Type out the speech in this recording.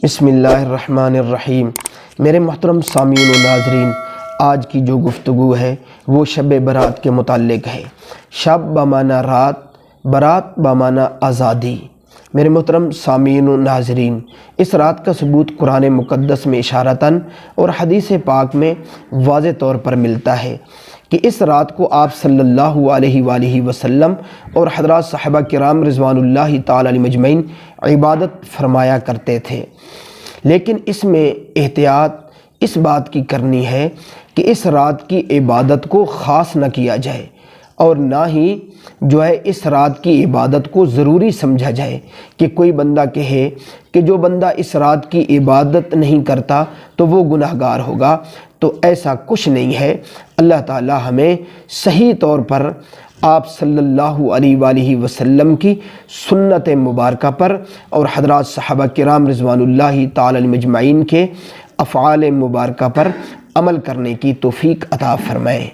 بسم اللہ الرحمن الرحیم۔ میرے محترم سامعین و ناظرین، آج کی جو گفتگو ہے وہ شب برات کے متعلق ہے۔ شب بمعنی رات، برات بمعنی آزادی۔ میرے محترم سامعین و ناظرین، اس رات کا ثبوت قرآن مقدس میں اشارتاً اور حدیث پاک میں واضح طور پر ملتا ہے کہ اس رات کو آپ صلی اللہ علیہ وآلہ وسلم اور حضرات صحابہ کرام رضوان اللہ تعالی علیہم اجمعین عبادت فرمایا کرتے تھے، لیکن اس میں احتیاط اس بات کی کرنی ہے کہ اس رات کی عبادت کو خاص نہ کیا جائے اور نہ ہی اس رات کی عبادت کو ضروری سمجھا جائے کہ کوئی بندہ کہے کہ جو بندہ اس رات کی عبادت نہیں کرتا تو وہ گناہ گار ہوگا، تو ایسا کچھ نہیں ہے۔ اللہ تعالی ہمیں صحیح طور پر آپ صلی اللہ علیہ وآلہ وسلم کی سنت مبارکہ پر اور حضرات صحابہ کرام رضوان اللہ تعالی علیہم اجمعین کے افعال مبارکہ پر عمل کرنے کی توفیق عطا فرمائے۔